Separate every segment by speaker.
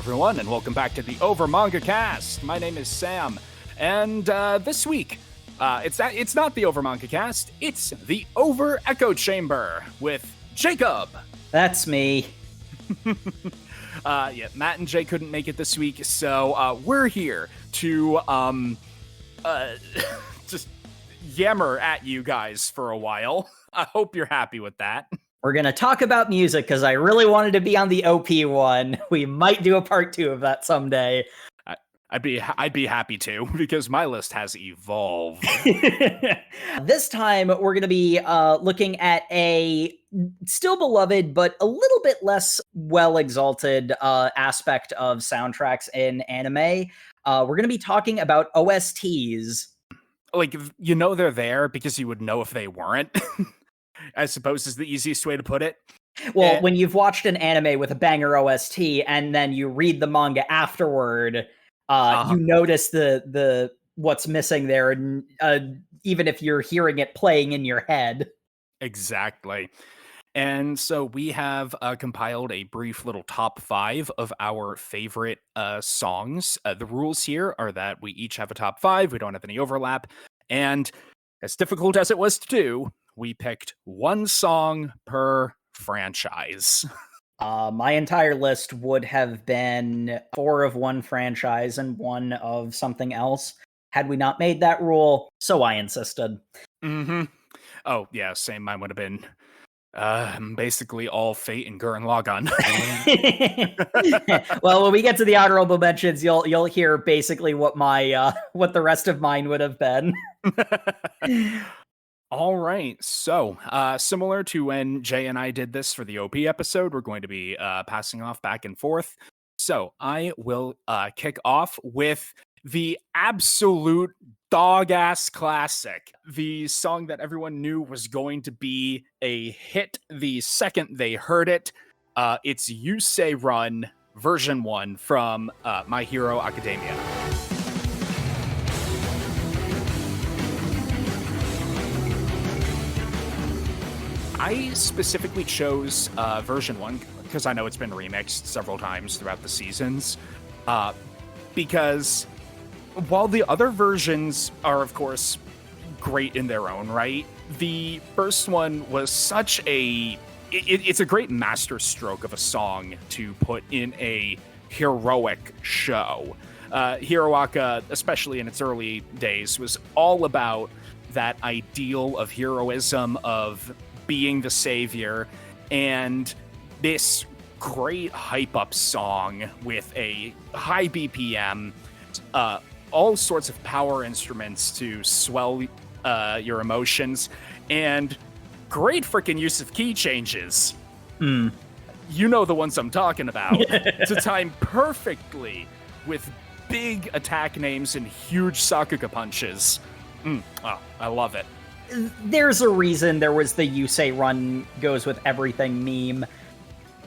Speaker 1: everyone, and welcome back to the OverMangaCast. My name is Sam, and this week, it's not the OverMangaCast, it's the Over Echo Chamber with Jacob.
Speaker 2: That's me.
Speaker 1: Matt and Jay couldn't make it this week, so we're here to just yammer at you guys for a while. I hope you're happy with that.
Speaker 2: We're going to talk about music because I really wanted to be on the OP one. We might do a part 2 of that someday.
Speaker 1: I'd be happy to, because my list has evolved.
Speaker 2: This time, we're going to be looking at a still beloved, but a little bit less well-exalted aspect of soundtracks in anime. We're going to be talking about OSTs.
Speaker 1: Like, you know they're there because you would know if they weren't. I suppose is the easiest way to put it.
Speaker 2: Well, when you've watched an anime with a banger OST and then you read the manga afterward, you notice the what's missing there, and even if you're hearing it playing in your head.
Speaker 1: Exactly. And so we have compiled a brief little top 5 of our favorite songs. The rules here are that we each have a top 5. We don't have any overlap. And as difficult as it was to do, we picked one song per franchise.
Speaker 2: My entire list would have been 4 of one franchise and 1 of something else had we not made that rule, so I insisted.
Speaker 1: Mm-hmm. Oh, yeah, same. Mine would have been basically all Fate and Gurren Lagann.
Speaker 2: Well, when we get to the honorable mentions, you'll hear basically what my what the rest of mine would have been.
Speaker 1: All right, so similar to when Jay and I did this for the OP episode, we're going to be passing off back and forth. So I will kick off with the absolute dog-ass classic, the song that everyone knew was going to be a hit the second they heard it. It's You Say Run, version 1 from My Hero Academia. I specifically chose version 1 because I know it's been remixed several times throughout the seasons. Because while the other versions are, of course, great in their own right, the first one was such a... It's a great masterstroke of a song to put in a heroic show. Hiroaka, especially in its early days, was all about that ideal of heroism, of being the savior, and this great hype-up song with a high BPM, all sorts of power instruments to swell your emotions, and great freaking use of key changes. You know the ones I'm talking about. To time perfectly with big attack names and huge Sakuga punches. Oh, I love it.
Speaker 2: There's a reason there was the You Say Run goes with everything meme.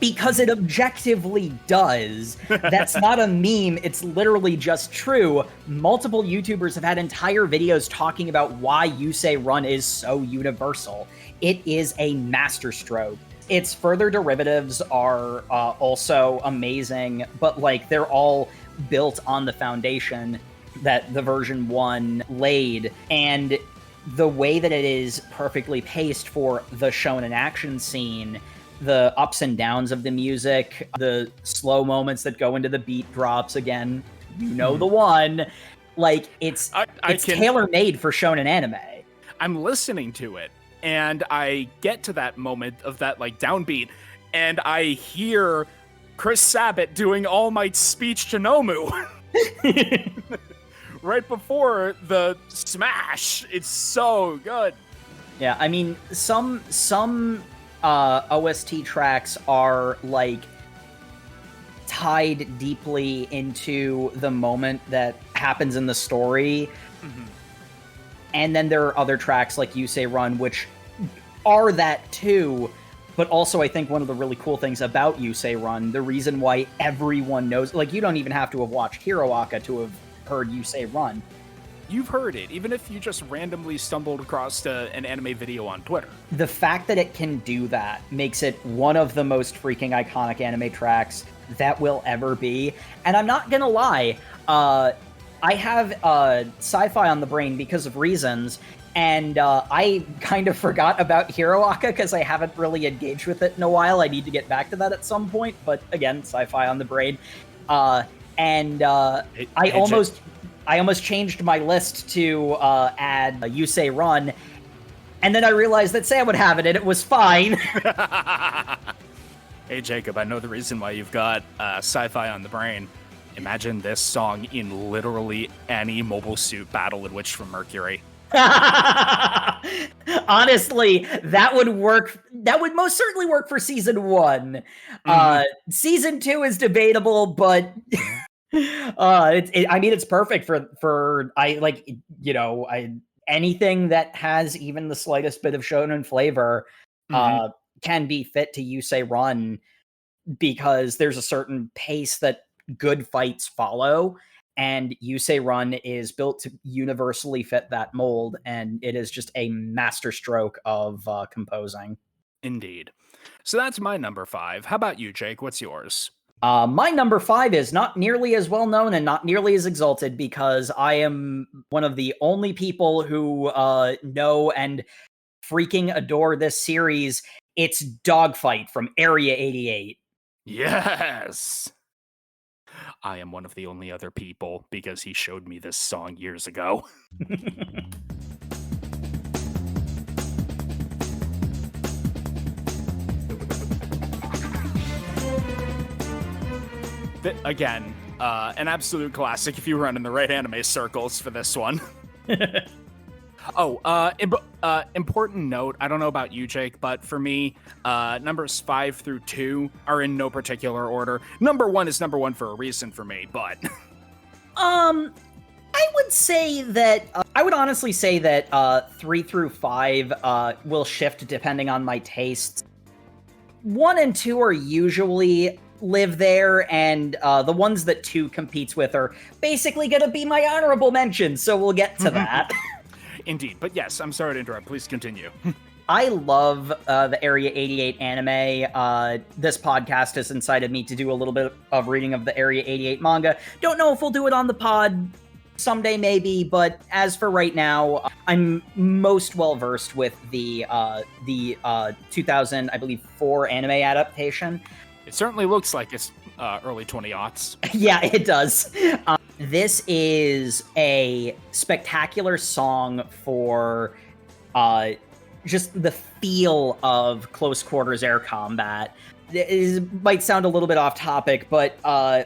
Speaker 2: Because it objectively does. That's not a meme, it's literally just true. Multiple YouTubers have had entire videos talking about why You Say Run is so universal. It is a masterstroke. Its further derivatives are also amazing, but like they're all built on the foundation that the version 1 laid. And the way that it is perfectly paced for the shonen action scene, the ups and downs of the music, the slow moments that go into the beat drops again, you know the one. Like, it's tailor-made for shonen anime.
Speaker 1: I'm listening to it, and I get to that moment of that, like, downbeat, and I hear Chris Sabat doing All Might's speech to Nomu. Right before the smash. It's so good.
Speaker 2: Yeah, I mean, some OST tracks are like tied deeply into the moment that happens in the story. Mm-hmm. And then there are other tracks like You Say Run, which are that too. But also, I think one of the really cool things about You Say Run, the reason why everyone knows, like, you don't even have to have watched Hiroaka to have heard You Say Run.
Speaker 1: You've heard it, even if you just randomly stumbled across an anime video on Twitter.
Speaker 2: The fact that it can do that makes it one of the most freaking iconic anime tracks that will ever be. And I'm not gonna lie, I have sci-fi on the brain because of reasons, and I kind of forgot about Hiroaka because I haven't really engaged with it in a while. I need to get back to that at some point, but again, sci-fi on the brain. I almost changed my list to add Yusei Run, and then I realized that Sam would have it, and it was fine.
Speaker 1: Hey, Jacob, I know the reason why you've got sci-fi on the brain. Imagine this song in literally any Mobile Suit Battle in Witch from Mercury.
Speaker 2: Honestly, that would work. That would most certainly work for season 1. Season 2 is debatable, but I mean, it's perfect for anything that has even the slightest bit of shonen flavor can be fit to Yusei Run, because there's a certain pace that good fights follow, and Yusei Run is built to universally fit that mold, and it is just a masterstroke of composing.
Speaker 1: Indeed. So that's my number 5. How about you, Jake? What's yours?
Speaker 2: My number 5 is not nearly as well known and not nearly as exalted, because I am one of the only people who know and freaking adore this series. It's Dogfight from Area 88.
Speaker 1: Yes! I am one of the only other people because he showed me this song years ago. Again, an absolute classic if you run in the right anime circles for this one. Important note, I don't know about you, Jake, but for me, numbers 5 through 2 are in no particular order. Number 1 is number 1 for a reason for me, but...
Speaker 2: I would say that, I would honestly say that 3 through 5 will shift depending on my tastes. 1 and 2 are usually live there, and the ones that 2 competes with are basically gonna be my honorable mentions, so we'll get to that.
Speaker 1: Indeed, but yes, I'm sorry to interrupt. Please continue.
Speaker 2: I love the Area 88 anime. This podcast has incited me to do a little bit of reading of the Area 88 manga. Don't know if we'll do it on the pod someday, maybe, but as for right now, I'm most well versed with the 2000, I believe, 4 anime adaptation.
Speaker 1: It certainly looks like it's early 20-aughts.
Speaker 2: Yeah, it does. This is a spectacular song for just the feel of close quarters air combat. It might sound a little bit off topic, but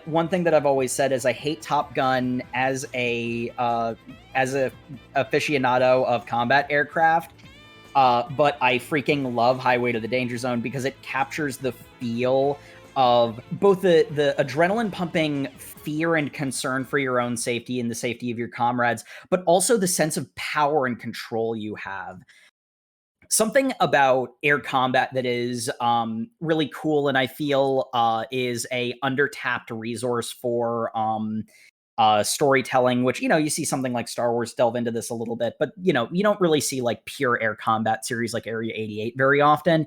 Speaker 2: one thing that I've always said is I hate Top Gun as a aficionado of combat aircraft, but I freaking love Highway to the Danger Zone because it captures the feel of both the adrenaline pumping fear and concern for your own safety and the safety of your comrades, but also the sense of power and control you have. Something about air combat that is really cool, and I feel is a under-tapped resource for storytelling, which, you see something like Star Wars delve into this a little bit, but, you don't really see like pure air combat series like Area 88 very often.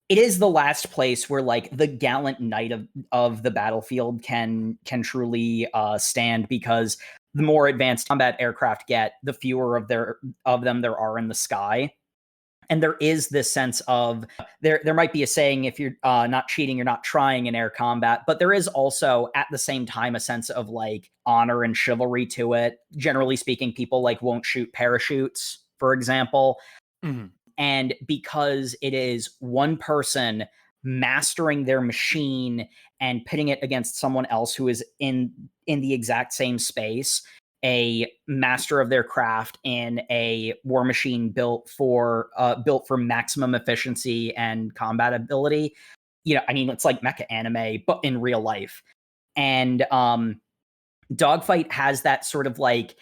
Speaker 2: It is the last place where like the gallant knight of the battlefield can truly stand, because the more advanced combat aircraft get, the fewer of them there are in the sky. And there is this sense of there might be a saying, if you're not cheating, you're not trying in air combat, but there is also at the same time a sense of like honor and chivalry to it. Generally speaking, people like won't shoot parachutes, for example. Mm-hmm. And because it is one person mastering their machine and pitting it against someone else who is in the exact same space, a master of their craft in a war machine built for maximum efficiency and combat ability. I mean, it's like mecha anime, but in real life. And Dogfight has that sort of like,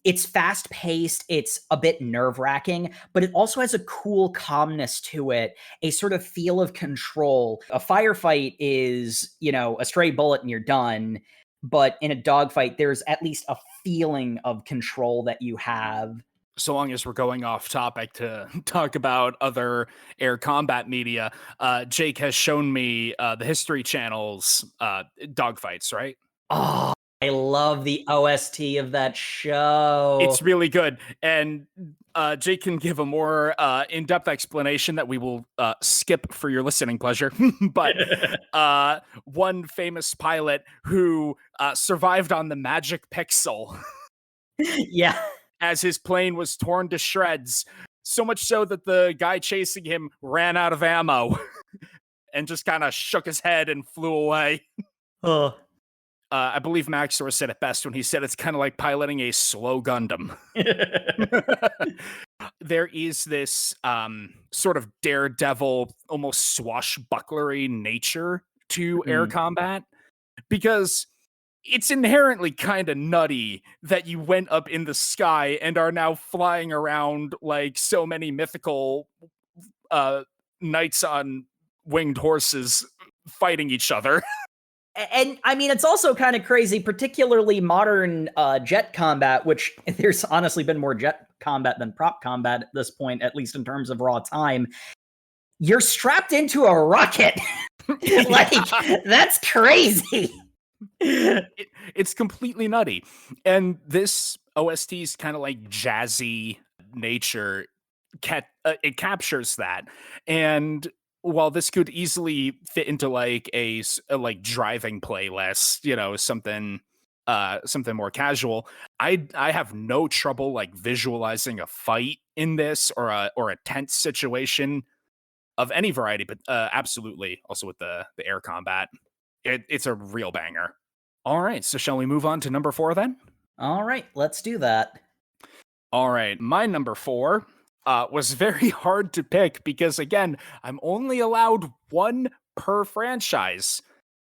Speaker 2: it's fast-paced, it's a bit nerve-wracking, but it also has a cool calmness to it, a sort of feel of control. A firefight is, a stray bullet and you're done, but in a dogfight, there's at least a feeling of control that you have.
Speaker 1: so long as we're going off topic to talk about other air combat media, Jake has shown me the History Channel's dogfights, right?
Speaker 2: Oh, I love the OST of that show.
Speaker 1: It's really good. And Jake can give a more in-depth explanation that we will skip for your listening pleasure. But one famous pilot who survived on the magic pixel
Speaker 2: Yeah.
Speaker 1: as his plane was torn to shreds, so much so that the guy chasing him ran out of ammo and just kind of shook his head and flew away.
Speaker 2: Oh.
Speaker 1: I believe Maxor said it best when he said it's kind of like piloting a slow Gundam. There is this sort of daredevil, almost swashbucklery nature to air combat, because it's inherently kind of nutty that you went up in the sky and are now flying around like so many mythical knights on winged horses fighting each other.
Speaker 2: And I mean, it's also kind of crazy, particularly modern jet combat, which there's honestly been more jet combat than prop combat at this point, at least in terms of raw time. You're strapped into a rocket. Like, that's crazy.
Speaker 1: It's completely nutty. And this OST's kind of like jazzy nature, it captures that. And while this could easily fit into like a like driving playlist, you know, something more casual, I have no trouble like visualizing a fight in this or a tense situation of any variety, but absolutely also with the air combat. It's a real banger. All right, so shall we move on to number 4 then?
Speaker 2: All right, let's do that.
Speaker 1: All right, my number 4 was very hard to pick because, again, I'm only allowed one per franchise.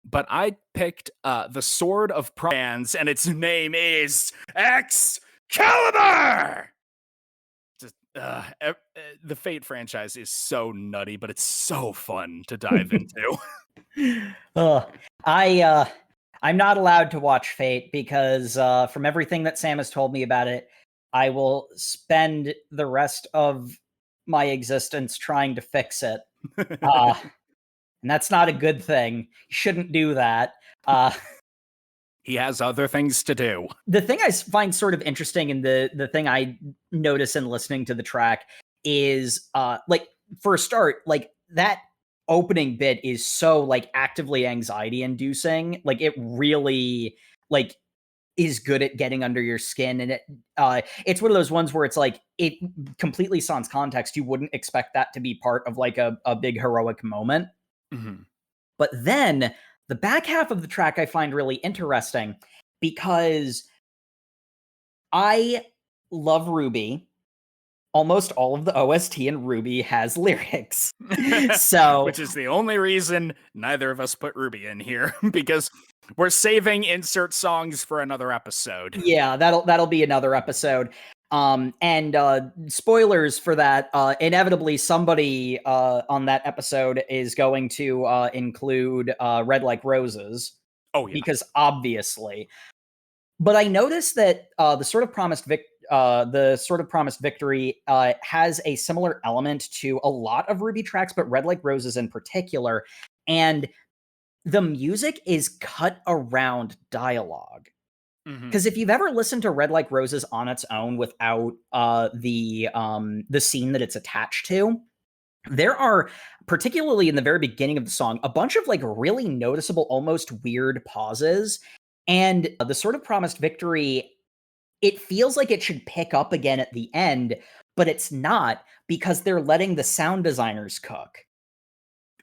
Speaker 1: But I picked the Sword of Promise, and its name is Excalibur! The Fate franchise is so nutty, but it's so fun to dive into.
Speaker 2: I'm not allowed to watch Fate because from everything that Sam has told me about it, I will spend the rest of my existence trying to fix it. And that's not a good thing. You shouldn't do that.
Speaker 1: He has other things to do.
Speaker 2: The thing I find sort of interesting, and the thing I notice in listening to the track is, like, for a start, like, that opening bit is so, like, actively anxiety-inducing. Like, it really, like, is good at getting under your skin, and it's one of those ones where it's like, it completely sans context. You wouldn't expect that to be part of like a big heroic moment.
Speaker 1: Mm-hmm.
Speaker 2: But then the back half of the track I find really interesting because I love Ruby. Almost all of the OST in Ruby has lyrics. So,
Speaker 1: which is the only reason neither of us put Ruby in here, because we're saving insert songs for another episode.
Speaker 2: Yeah, that'll be another episode. And spoilers for that. Inevitably, somebody on that episode is going to include Red Like Roses.
Speaker 1: Oh, yeah.
Speaker 2: Because obviously. But I noticed that the Sword of Promised Victory has a similar element to a lot of Ruby tracks, but Red Like Roses in particular. And the music is cut around dialogue. Because if you've ever listened to Red Like Roses on its own without the scene that it's attached to, there are, particularly in the very beginning of the song, a bunch of like really noticeable, almost weird pauses. And the Sword of Promised Victory, it feels like it should pick up again at the end, but it's not, because they're letting the sound designers cook.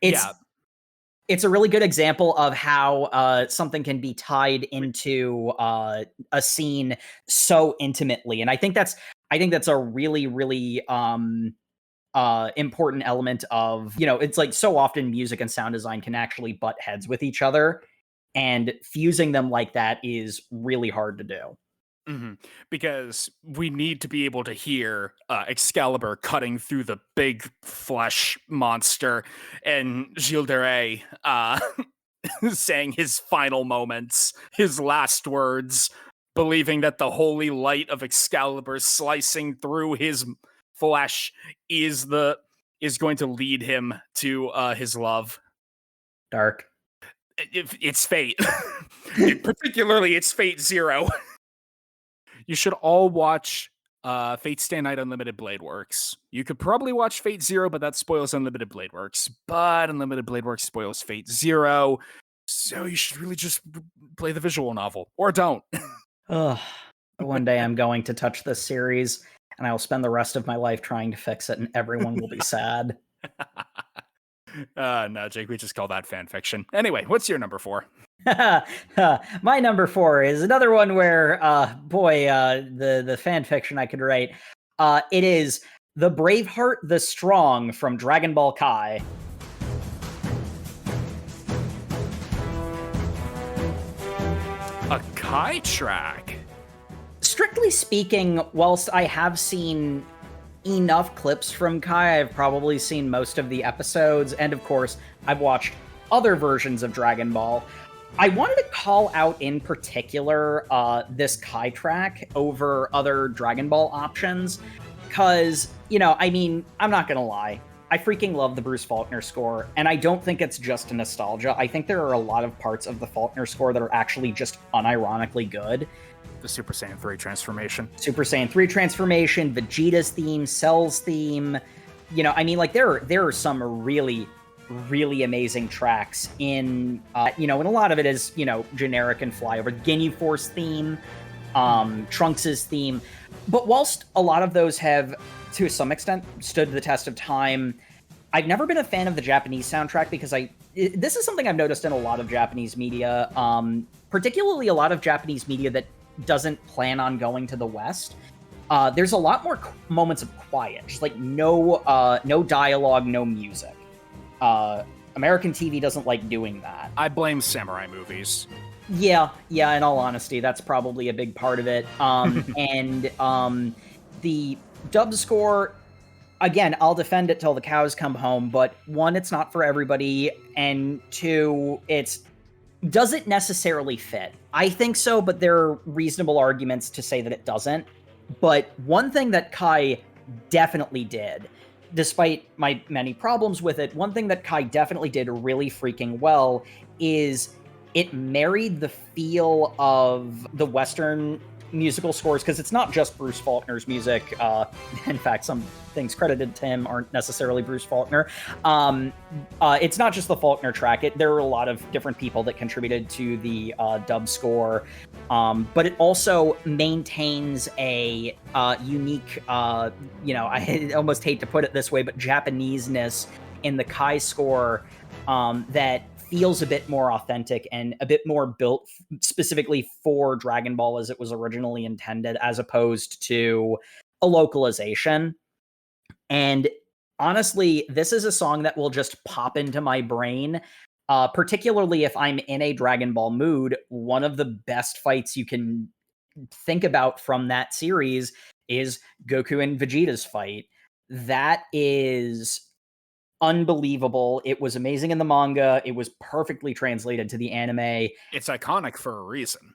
Speaker 2: It's a really good example of how something can be tied into a scene so intimately, and I think that's a really, really important element of, you know, it's like so often music and sound design can actually butt heads with each other, and fusing them like that is really hard to do.
Speaker 1: Mm-hmm. Because we need to be able to hear Excalibur cutting through the big flesh monster, and Gilles de Rais saying his final moments, his last words believing that the holy light of Excalibur slicing through his flesh is going to lead him to his love.
Speaker 2: Dark.
Speaker 1: It's fate. Particularly, it's Fate Zero. You should all watch Fate Stay Night Unlimited Blade Works. You could probably watch Fate Zero, but that spoils Unlimited Blade Works. But Unlimited Blade Works spoils Fate Zero. So you should really just play the visual novel. Or don't.
Speaker 2: Ugh. One day I'm going to touch this series, and I'll spend the rest of my life trying to fix it, and everyone will be sad.
Speaker 1: No, Jake, we just call that fan fiction. Anyway, what's your number 4?
Speaker 2: My number 4 is another one where, the fan fiction I could write. It is The Braveheart the Strong from Dragon Ball Kai.
Speaker 1: A Kai track?
Speaker 2: Strictly speaking, whilst I have seen enough clips from Kai, I've probably seen most of the episodes, and of course, I've watched other versions of Dragon Ball. I wanted to call out in particular this Kai track over other Dragon Ball options, because, I'm not gonna lie, I freaking love the Bruce Faulkner score, and I don't think it's just nostalgia. I think there are a lot of parts of the Faulkner score that are actually just unironically good.
Speaker 1: The Super Saiyan 3 transformation.
Speaker 2: Super Saiyan 3 transformation, Vegeta's theme, Cell's theme. There are some really, really amazing tracks in, and a lot of it is, generic and flyover. Ginyu Force theme, Trunks' theme. But whilst a lot of those have, to some extent, stood the test of time, I've never been a fan of the Japanese soundtrack because this is something I've noticed in a lot of Japanese media, particularly a lot of Japanese media that doesn't plan on going to the West. There's a lot more moments of quiet, just like no dialogue, no music. American TV doesn't like doing that.
Speaker 1: I blame samurai movies.
Speaker 2: Yeah, in all honesty, that's probably a big part of it. And the dub score, again, I'll defend it till the cows come home, but one, it's not for everybody, and two, does it necessarily fit? I think so, but there are reasonable arguments to say that it doesn't. But one thing that Kai definitely did, despite my many problems with it, one thing that Kai definitely did really freaking well is it married the feel of the Western musical scores, because it's not just Bruce Faulkner's music. In fact, some things credited to him aren't necessarily Bruce Faulkner. It's not just the Faulkner track. There were a lot of different people that contributed to the dub score, but it also maintains a unique, I almost hate to put it this way, but Japanese-ness in the Kai score that feels a bit more authentic and a bit more built specifically for Dragon Ball as it was originally intended, as opposed to a localization. And honestly, this is a song that will just pop into my brain, particularly if I'm in a Dragon Ball mood. One of the best fights you can think about from that series is Goku and Vegeta's fight. That is unbelievable. It was amazing in the manga. It was perfectly translated to the anime.
Speaker 1: It's iconic for a reason.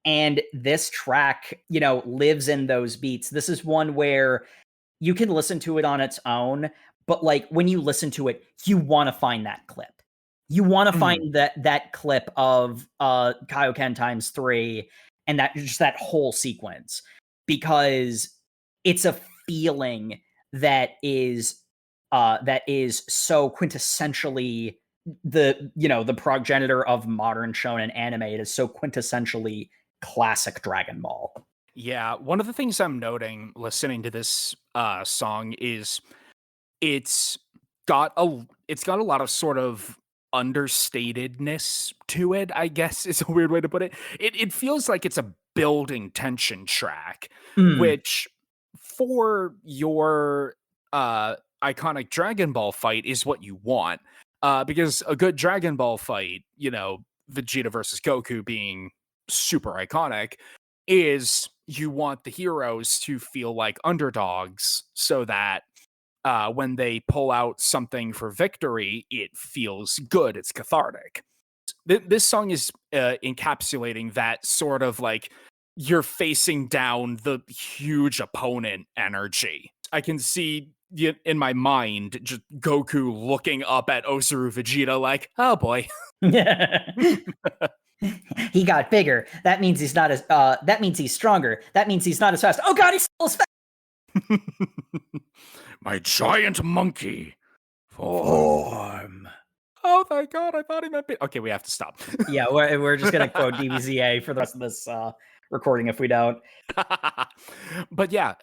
Speaker 2: And this track, lives in those beats. This is one where you can listen to it on its own, but like when you listen to it, you want to find that clip. You want to find that clip of Kaioken times 3 and that whole sequence, because it's a feeling that is so quintessentially the progenitor of modern shonen anime. It is so quintessentially classic Dragon Ball.
Speaker 1: Yeah, one of the things I'm noting listening to this song is it's got a lot of sort of understatedness to it, I guess is a weird way to put it. It feels like it's a building tension track, which for your iconic Dragon Ball fight is what you want. Because a good Dragon Ball fight, Vegeta versus Goku being super iconic, is you want the heroes to feel like underdogs so that when they pull out something for victory, it feels good. It's cathartic. This song is encapsulating that sort of like, you're facing down the huge opponent energy. I can see in my mind just Goku looking up at Osaru Vegeta like, oh boy.
Speaker 2: He got bigger. That means he's not as that means he's stronger. That means he's not as fast. Oh god, he's still as fast.
Speaker 1: My giant monkey form. Oh thank god, I thought he meant okay, we have to stop.
Speaker 2: Yeah, we're just gonna quote DBZA for the rest of this recording if we don't.
Speaker 1: But yeah,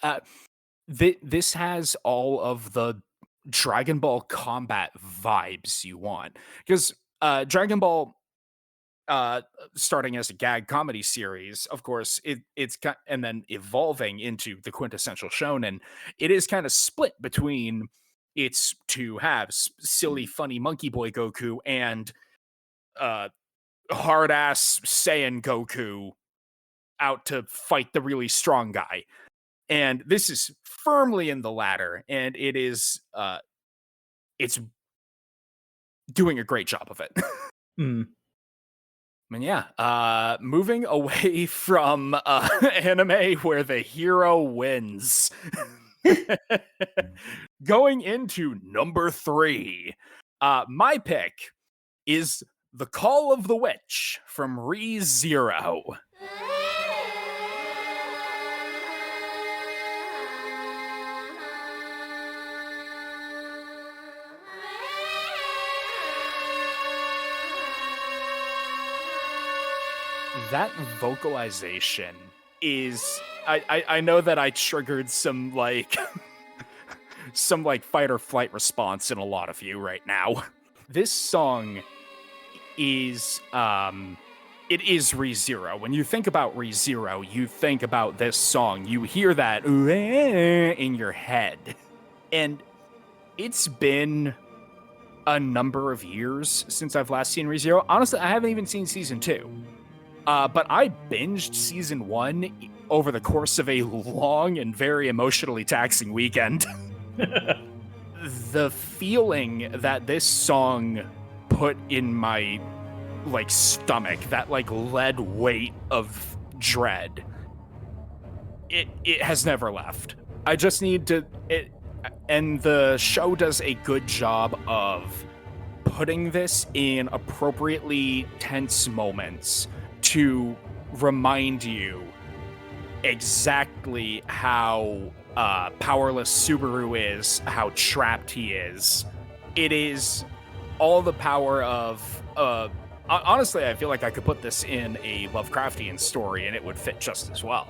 Speaker 1: this has all of the Dragon Ball combat vibes you want. Because Dragon Ball, starting as a gag comedy series, of course, and then evolving into the quintessential shonen, it is kind of split between its two halves: silly, funny Monkey Boy Goku and hard ass Saiyan Goku out to fight the really strong guy. And this is firmly in the latter, and it's doing a great job of it.
Speaker 2: Mm.
Speaker 1: And yeah, moving away from anime where the hero wins. Going into number 3. My pick is The Call of the Witch from Re:Zero. That vocalization is I know that I triggered some like some like fight or flight response in a lot of you right now. This song is it is Re:Zero. When you think about Re:Zero, you think about this song. You hear that in your head. And it's been a number of years since I've last seen Re:Zero. Honestly, I haven't even seen season 2. But I binged season 1 over the course of a long and very emotionally taxing weekend. The feeling that this song put in my like stomach, that like lead weight of dread, it has never left. I just need to and the show does a good job of putting this in appropriately tense moments to remind you exactly how powerless Subaru is, how trapped he is. It is all the power of honestly, I feel like I could put this in a Lovecraftian story and it would fit just as well.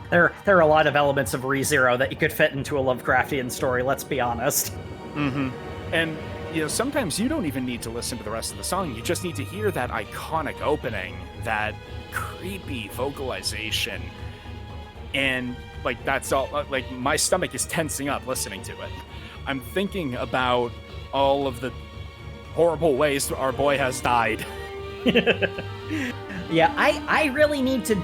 Speaker 2: There are a lot of elements of Re:Zero that you could fit into a Lovecraftian story, let's be honest.
Speaker 1: Mm-hmm. And you know, sometimes you don't even need to listen to the rest of the song. You just need to hear that iconic opening, that creepy vocalization. And like, that's all, like my stomach is tensing up listening to it. I'm thinking about all of the horrible ways our boy has died.
Speaker 2: Yeah, I really need to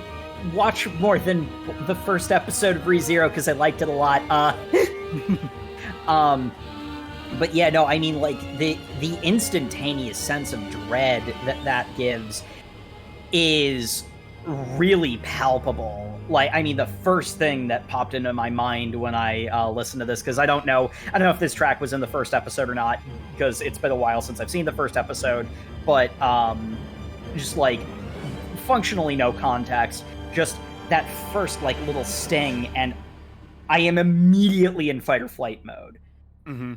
Speaker 2: watch more than the first episode of Re:Zero because I liked it a lot. But yeah, no, I mean, like, the instantaneous sense of dread that gives is really palpable. Like, I mean, the first thing that popped into my mind when I listened to this, because I don't know if this track was in the first episode or not, because it's been a while since I've seen the first episode, but just like functionally no context, just that first like little sting, and I am immediately in fight or flight mode.
Speaker 1: Mm-hmm.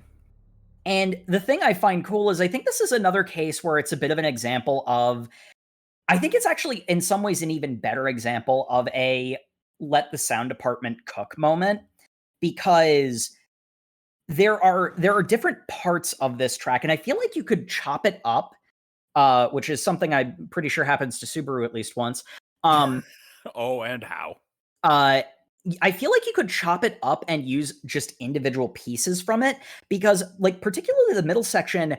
Speaker 2: And the thing I find cool is I think this is another case where it's a bit of an example of, I think it's actually in some ways an even better example of a let the sound department cook moment, because there are different parts of this track, and I feel like you could chop it up, which is something I'm pretty sure happens to Subaru at least once.
Speaker 1: Oh, and how?
Speaker 2: I feel like you could chop it up and use just individual pieces from it, because, like, particularly the middle section,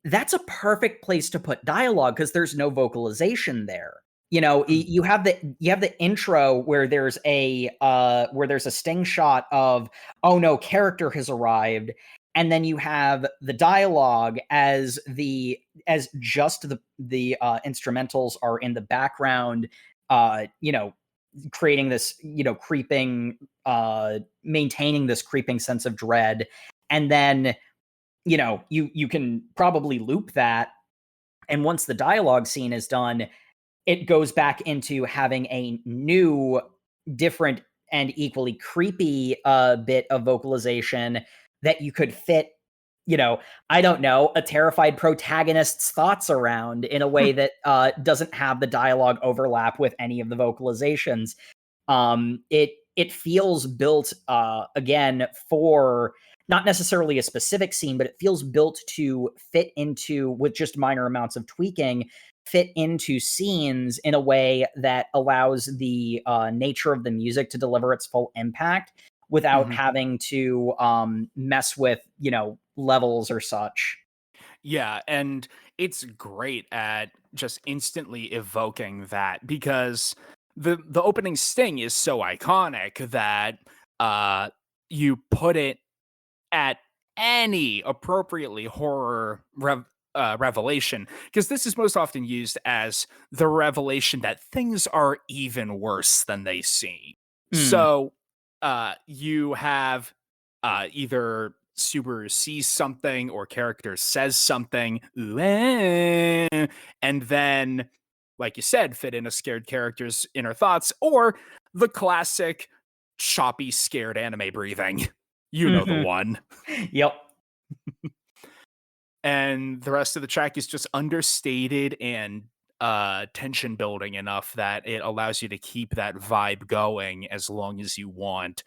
Speaker 2: that's a perfect place to put dialogue because there's no vocalization there. You know, you have the intro where there's a sting shot of, oh no, character has arrived, and then you have the dialogue as just the instrumentals are in the background, you know, creating this, creeping, maintaining this creeping sense of dread. And then, you can probably loop that. And once the dialogue scene is done, it goes back into having a new, different, and equally creepy bit of vocalization that you could fit, I don't know, a terrified protagonist's thoughts around in a way that doesn't have the dialogue overlap with any of the vocalizations. It feels built again for not necessarily a specific scene, but it feels built to fit into, with just minor amounts of tweaking, fit into scenes in a way that allows the nature of the music to deliver its full impact without having to mess with, levels or such.
Speaker 1: Yeah, and it's great at just instantly evoking that, because the opening sting is so iconic that you put it at any appropriately horror revelation, because this is most often used as the revelation that things are even worse than they seem. So you have either Subaru sees something or character says something, "Ooh, and then, like you said, fit in a scared character's inner thoughts, or the classic choppy, scared anime breathing. You know the one.
Speaker 2: Yep.
Speaker 1: And the rest of the track is just understated and tension building enough that it allows you to keep that vibe going as long as you want,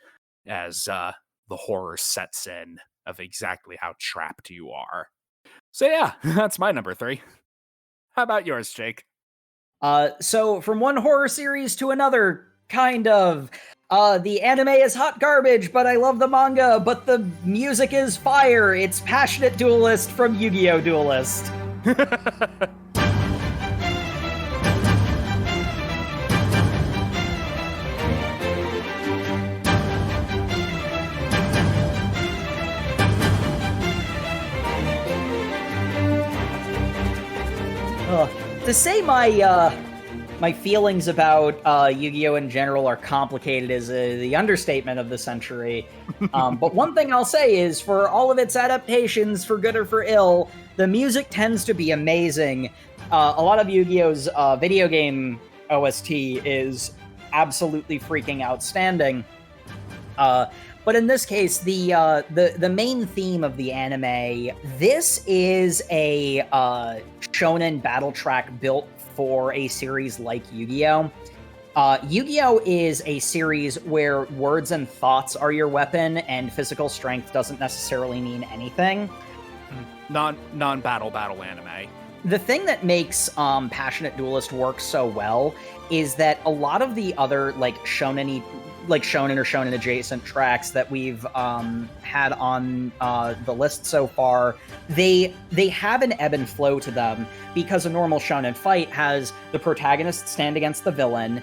Speaker 1: as the horror sets in of exactly how trapped you are. So yeah, that's my number 3. How about yours, Jake?
Speaker 2: So from one horror series to another, kind of. The anime is hot garbage, but I love the manga, but the music is fire. It's Passionate Duelist from Yu-Gi-Oh! Duelist. To say my feelings about Yu-Gi-Oh! In general are complicated is the understatement of the century. But one thing I'll say is, for all of its adaptations, for good or for ill, the music tends to be amazing. A lot of Yu-Gi-Oh!'s video game OST is absolutely freaking outstanding. But in this case, the main theme of the anime, this is a shonen battle track built for a series like Yu-Gi-Oh! Yu-Gi-Oh! Is a series where words and thoughts are your weapon, and physical strength doesn't necessarily mean anything.
Speaker 1: Non-battle anime.
Speaker 2: The thing that makes Passionate Duelist work so well is that a lot of the other shonen or shonen adjacent tracks that we've had on the list so far, they have an ebb and flow to them, because a normal shonen fight has the protagonist stand against the villain,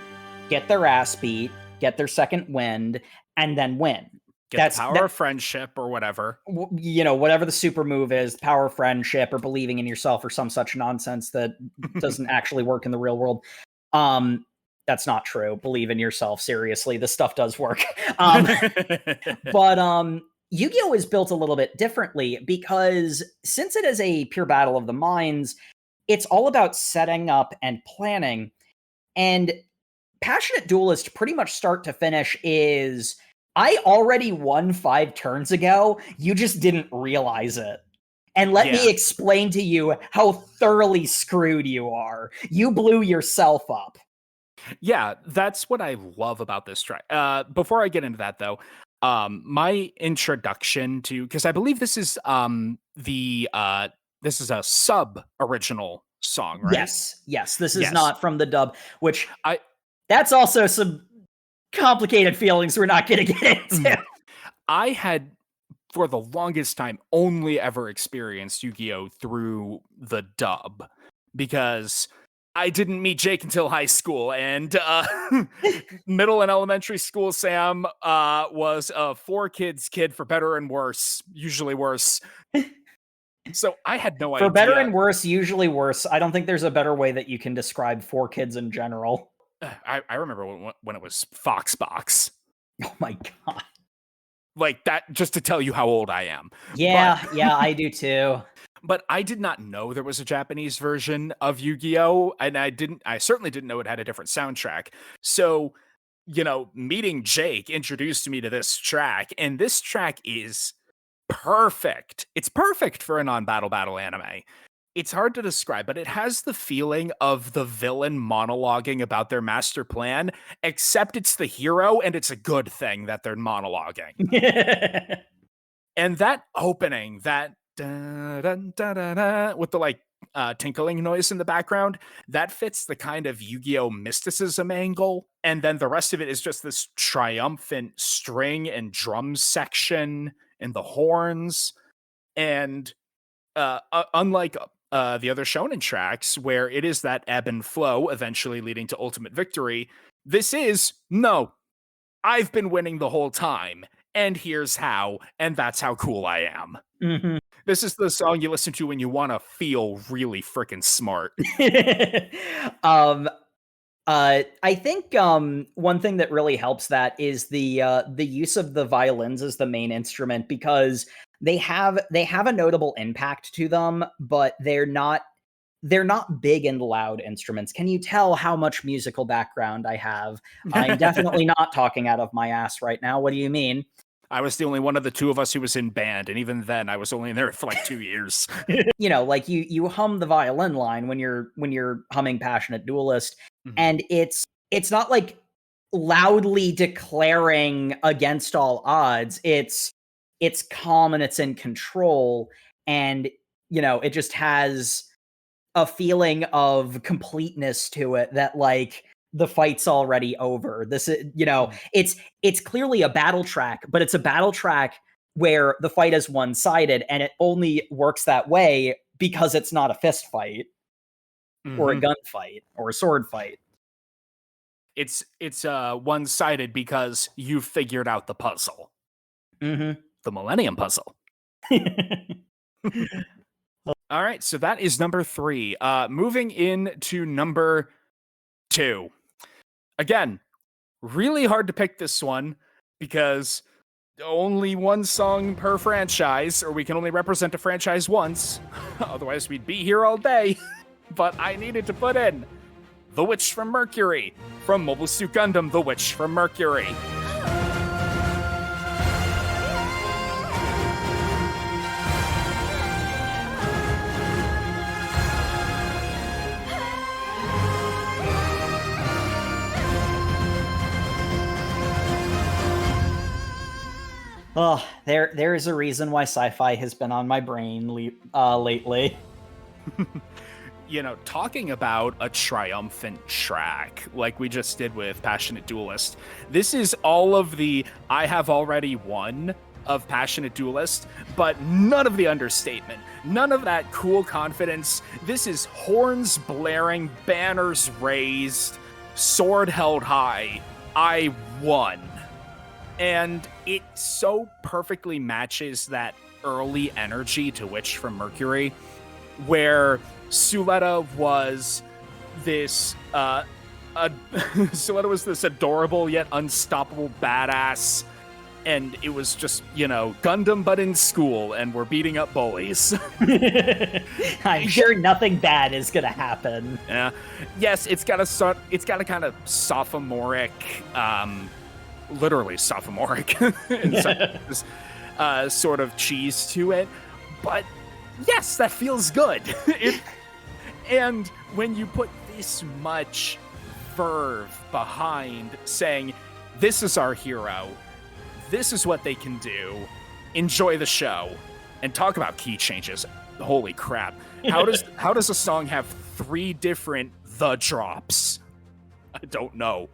Speaker 2: get their ass beat, get their second wind, and then win.
Speaker 1: Get the power of friendship or whatever.
Speaker 2: Whatever the super move is, power of friendship or believing in yourself or some such nonsense that doesn't actually work in the real world. That's not true. Believe in yourself. Seriously, this stuff does work. But Yu-Gi-Oh! Is built a little bit differently, because since it is a pure battle of the minds, it's all about setting up and planning. And Passionate Duelist, pretty much start to finish, is I already won 5 turns ago. You just didn't realize it. And let me explain to you how thoroughly screwed you are. You blew yourself up.
Speaker 1: Yeah, that's what I love about this track. Before I get into that, though, my introduction to, because I believe this is this is a sub original song, right?
Speaker 2: Yes. This is not from the dub, which that's also some complicated feelings we're not going to get into.
Speaker 1: I had, for the longest time, only ever experienced Yu-Gi-Oh! Through the dub, because I didn't meet Jake until high school, and middle and elementary school Sam was a 4-kids kid, for better and worse, usually worse. So I had no idea.
Speaker 2: For better and worse, usually worse. I don't think there's a better way that you can describe 4 kids in general.
Speaker 1: I remember when it was Foxbox.
Speaker 2: Oh my god.
Speaker 1: Like that, just to tell you how old I am.
Speaker 2: Yeah, yeah, I do too.
Speaker 1: But I did not know there was a Japanese version of Yu-Gi-Oh! And I certainly didn't know it had a different soundtrack. So, meeting Jake introduced me to this track, and this track is perfect. It's perfect for a non-battle anime. It's hard to describe, but it has the feeling of the villain monologuing about their master plan, except it's the hero, and it's a good thing that they're monologuing. And that opening, that with the tinkling noise in the background, that fits the kind of Yu-Gi-Oh! Mysticism angle. And then the rest of it is just this triumphant string and drum section and the horns. And unlike the other shonen tracks, where it is that ebb and flow, eventually leading to ultimate victory, this is, no, I've been winning the whole time. And here's how, and that's how cool I am.
Speaker 2: Mm-hmm.
Speaker 1: This is the song you listen to when you want to feel really freaking smart.
Speaker 2: I think one thing that really helps that is the use of the violins as the main instrument, because they have a notable impact to them, but they're not big and loud instruments. Can you tell how much musical background I have? I'm definitely not talking out of my ass right now. What do you mean?
Speaker 1: I was the only one of the two of us who was in band, and even then I was only in there for like 2 years.
Speaker 2: Like you hum the violin line when you're humming Passionate Duelist, and it's not like loudly declaring against all odds. It's calm and it's in control, and it just has a feeling of completeness to it that the fight's already over. This is, it's clearly a battle track, but it's a battle track where the fight is one-sided, and it only works that way because it's not a fist fight or a gun fight or a sword fight.
Speaker 1: It's one-sided because you've figured out the puzzle. The Millennium Puzzle. All right, so that is number 3. Moving into number 2. Again, really hard to pick this one because only one song per franchise, or we can only represent a franchise once. Otherwise, we'd be here all day. But I needed to put in The Witch from Mercury from Mobile Suit Gundam, The Witch from Mercury.
Speaker 2: Oh, there is a reason why sci-fi has been on my brain lately.
Speaker 1: Talking about a triumphant track like we just did with Passionate Duelist, this is all of the I have already won of Passionate Duelist, but none of the understatement, none of that cool confidence. This is horns blaring, banners raised, sword held high. I won. And it so perfectly matches that early energy to Witch from Mercury, where Suletta was this adorable yet unstoppable badass, and it was just, Gundam but in school, and we're beating up bullies.
Speaker 2: I'm sure nothing bad is gonna happen.
Speaker 1: Yeah. Yes, it's got a kind of sophomoric, literally sophomoric sort of cheese to it, but yes, that feels good. And when you put this much verve behind saying, this is our hero, this is what they can do, enjoy the show, and talk about key changes. Holy crap. How does a song have 3 different the drops? I don't know.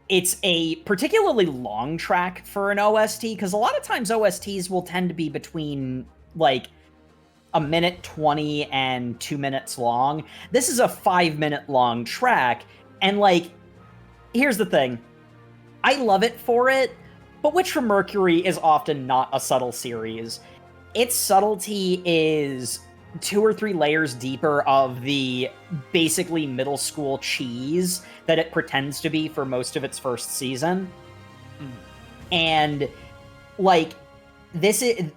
Speaker 2: It's a particularly long track for an OST, because a lot of times OSTs will tend to be between, 1:20 and 2 minutes long. This is a 5-minute long track, and, here's the thing. I love it for it, but Witch from Mercury is often not a subtle series. Its subtlety is 2 or 3 layers deeper of the basically middle school cheese that it pretends to be for most of its first season.
Speaker 1: Mm.
Speaker 2: And like this is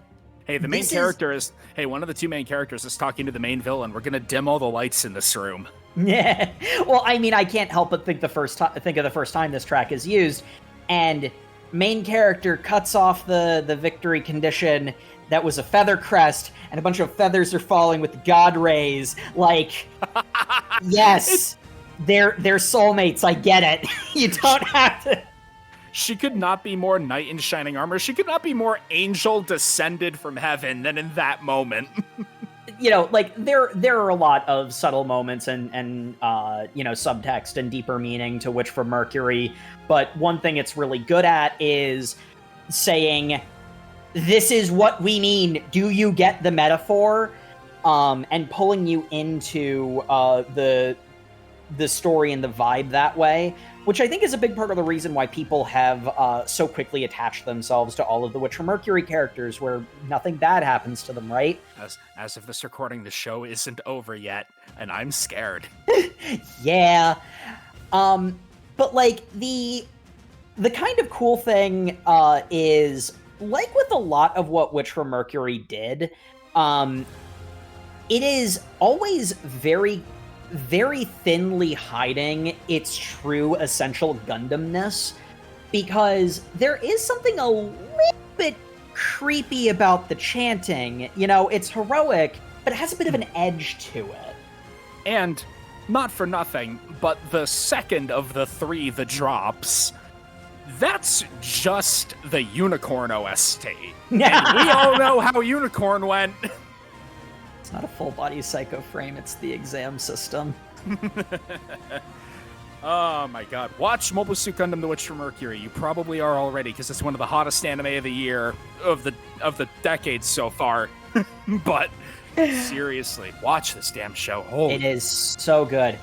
Speaker 1: Hey, the main character is one of the 2 main characters is talking to the main villain. We're gonna dim all the lights in this room.
Speaker 2: Yeah. Well, I mean, I can't help but think of the first time this track is used, and main character cuts off the victory condition that was a feather crest, and a bunch of feathers are falling with god rays. Like, yes, they're soulmates. I get it. You don't have to.
Speaker 1: She could not be more knight in shining armor. She could not be more angel descended from heaven than in that moment.
Speaker 2: You know, like there are a lot of subtle moments and you know, subtext and deeper meaning to Witch from Mercury, but one thing it's really good at is saying, this is what we mean. Do you get the metaphor? And pulling you into the story and the vibe that way, which I think is a big part of the reason why people have so quickly attached themselves to all of the Witch from Mercury characters, where nothing bad happens to them, right?
Speaker 1: As of this recording, the show isn't over yet, and I'm scared.
Speaker 2: Yeah. But like the kind of cool thing is, like with a lot of what Witch from Mercury did, it is always very, very thinly hiding its true essential Gundamness, because there is something a little bit creepy about the chanting. You know, it's heroic, but it has a bit of an edge to it.
Speaker 1: And not for nothing, but the second of the 3 that drops, that's just the Unicorn OST. And we all know how Unicorn went.
Speaker 2: It's not a full-body Psycho Frame, it's the exam system.
Speaker 1: Oh my god. Watch Mobile Suit Gundam The Witch from Mercury. You probably are already, because it's one of the hottest anime of the year, of the decades so far. But seriously, watch this damn show. Holy.
Speaker 2: It is so good.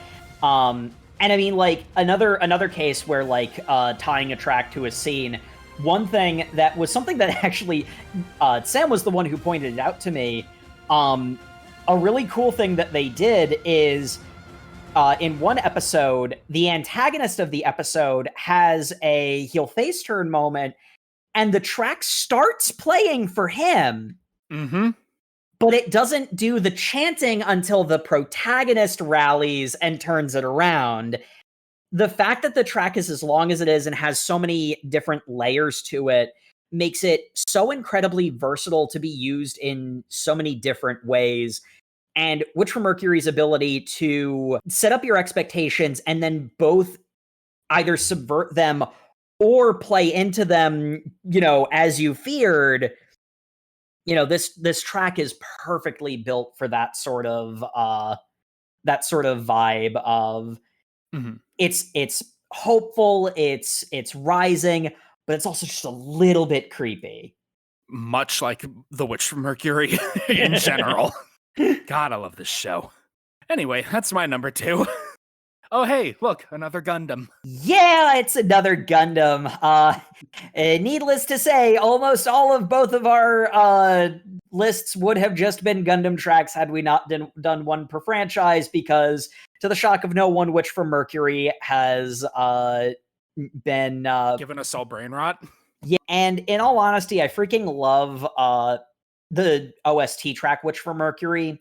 Speaker 2: And I mean, like, another case where, like, tying a track to a scene, one thing that was something that actually, Sam was the one who pointed it out to me. A really cool thing that they did is, in one episode, the antagonist of the episode has a heel face turn moment, and the track starts playing for him.
Speaker 1: Mm-hmm.
Speaker 2: But it doesn't do the chanting until the protagonist rallies and turns it around. The fact that the track is as long as it is and has so many different layers to it makes it so incredibly versatile to be used in so many different ways. And Witch from Mercury's ability to set up your expectations and then both either subvert them or play into them, you know, as you feared. You know, this track is perfectly built for that sort of vibe of it's hopeful, it's rising, but it's also just a little bit creepy.
Speaker 1: Much like The Witch from Mercury in general. God, I love this show. Anyway, that's my number 2. Oh, hey, look, another Gundam.
Speaker 2: Yeah, it's another Gundam. Needless to say, almost all of both of our lists would have just been Gundam tracks had we not done one per franchise, because, to the shock of no one, Witch from Mercury has been...
Speaker 1: Giving us all brain rot?
Speaker 2: Yeah, and in all honesty, I freaking love the OST track, Witch from Mercury,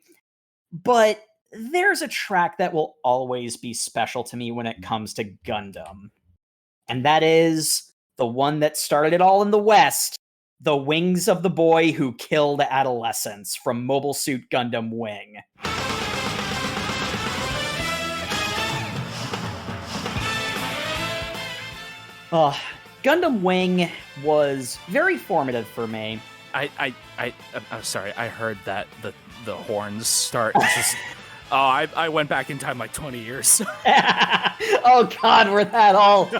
Speaker 2: but there's a track that will always be special to me when it comes to Gundam. And that is the one that started it all in the West, The Wings of the Boy Who Killed Adolescence from Mobile Suit Gundam Wing. Gundam Wing was very formative for me.
Speaker 1: I'm sorry, I heard that the horns start. Just, I went back in time like 20 years.
Speaker 2: Oh god, we're that old.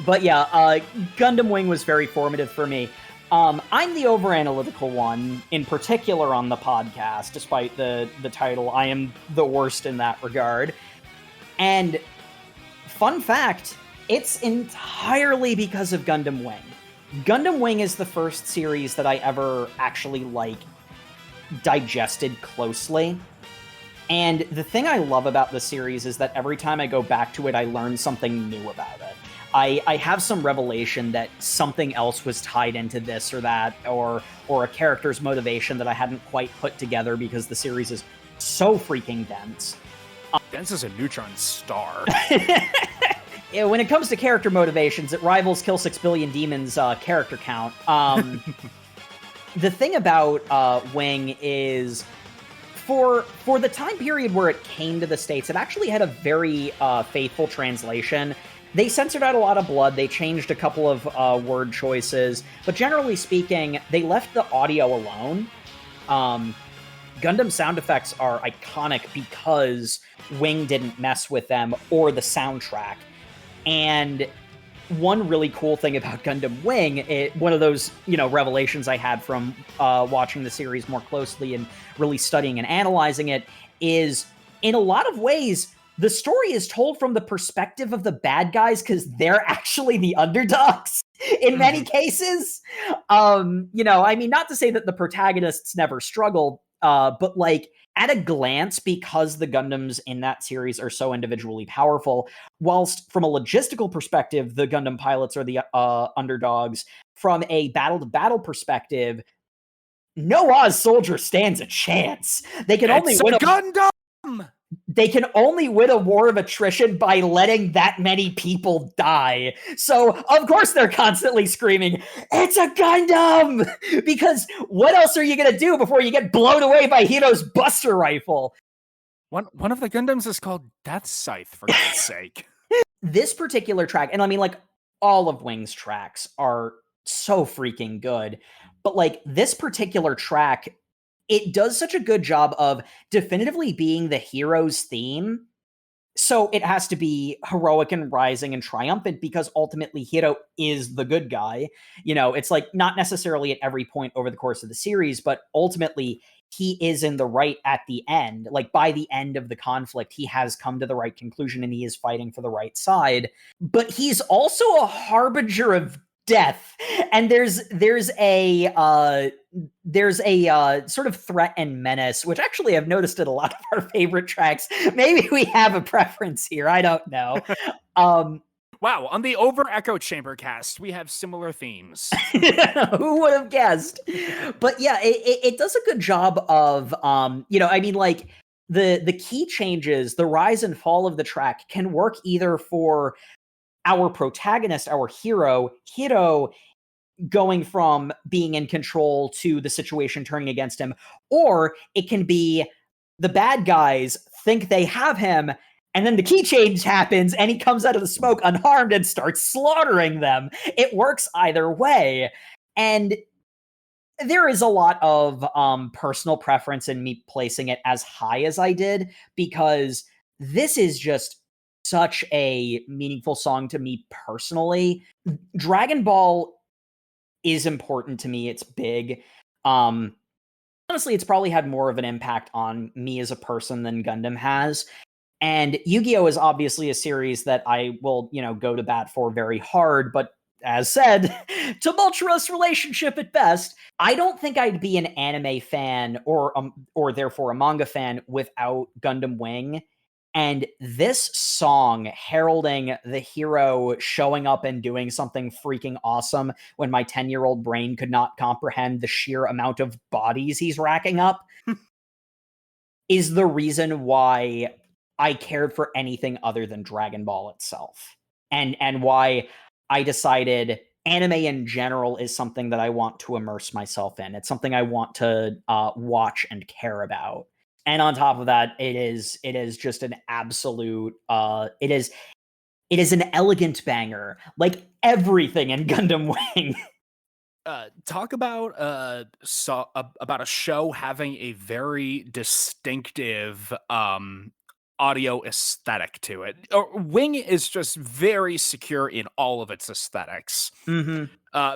Speaker 2: But yeah, Gundam Wing was very formative for me. I'm the over-analytical one, in particular on the podcast, despite the title. I am the worst in that regard. And fun fact, it's entirely because of Gundam Wing. Gundam Wing is the first series that I ever actually, like, digested closely. And the thing I love about the series is that every time I go back to it, I learn something new about it. I have some revelation that something else was tied into this or that, or a character's motivation that I hadn't quite put together because the series is so freaking dense.
Speaker 1: Dense as a neutron star.
Speaker 2: Yeah, when it comes to character motivations, it rivals Kill 6 Billion Demons' character count. The thing about Wing is, for the time period where it came to the States, it actually had a very faithful translation. They censored out a lot of blood, they changed a couple of word choices, but generally speaking, they left the audio alone. Gundam sound effects are iconic because Wing didn't mess with them or the soundtrack. And one really cool thing about Gundam Wing, one of those, revelations I had from watching the series more closely and really studying and analyzing it, is in a lot of ways, the story is told from the perspective of the bad guys because they're actually the underdogs in many cases. Not to say that the protagonists never struggled, but at a glance, because the Gundams in that series are so individually powerful, whilst from a logistical perspective, the Gundam pilots are the underdogs, from a battle-to-battle perspective, no Oz soldier stands a chance. They can only win a
Speaker 1: Gundam!
Speaker 2: They can only win a war of attrition by letting that many people die. So, of course, they're constantly screaming, "It's a Gundam!" Because what else are you going to do before you get blown away by Hiro's Buster Rifle?
Speaker 1: One of the Gundams is called Death Scythe, for God's sake.
Speaker 2: This particular track, and I mean, all of Wing's tracks are so freaking good, but, this particular track, it does such a good job of definitively being the hero's theme. So it has to be heroic and rising and triumphant because ultimately Hiro is the good guy. It's not necessarily at every point over the course of the series, but ultimately he is in the right at the end. By the end of the conflict, he has come to the right conclusion and he is fighting for the right side. But he's also a harbinger of death, and there's a sort of threat and menace, which actually I've noticed in a lot of our favorite tracks. Maybe we have a preference here, I don't know.
Speaker 1: Wow, on the Over Echo Chamber cast, we have similar themes.
Speaker 2: Who would have guessed? But yeah, it does a good job of the key changes, the rise and fall of the track can work either for our protagonist, our hero going from being in control to the situation turning against him, or it can be the bad guys think they have him, and then the key change happens, and he comes out of the smoke unharmed and starts slaughtering them. It works either way. And there is a lot of personal preference in me placing it as high as I did, because this is just such a meaningful song to me personally. Dragon Ball is important to me. It's big. Honestly, it's probably had more of an impact on me as a person than Gundam has. And Yu-Gi-Oh! Is obviously a series that I will, go to bat for very hard, but as said, tumultuous relationship at best. I don't think I'd be an anime fan or therefore a manga fan without Gundam Wing. And this song heralding the hero showing up and doing something freaking awesome when my 10-year-old brain could not comprehend the sheer amount of bodies he's racking up is the reason why I cared for anything other than Dragon Ball itself. And why I decided anime in general is something that I want to immerse myself in. It's something I want to watch and care about. And on top of that, it is just an absolute, it is an elegant banger, like everything in Gundam Wing.
Speaker 1: Talk about a show having a very distinctive audio aesthetic to it. Wing is just very secure in all of its aesthetics.
Speaker 2: Mm-hmm.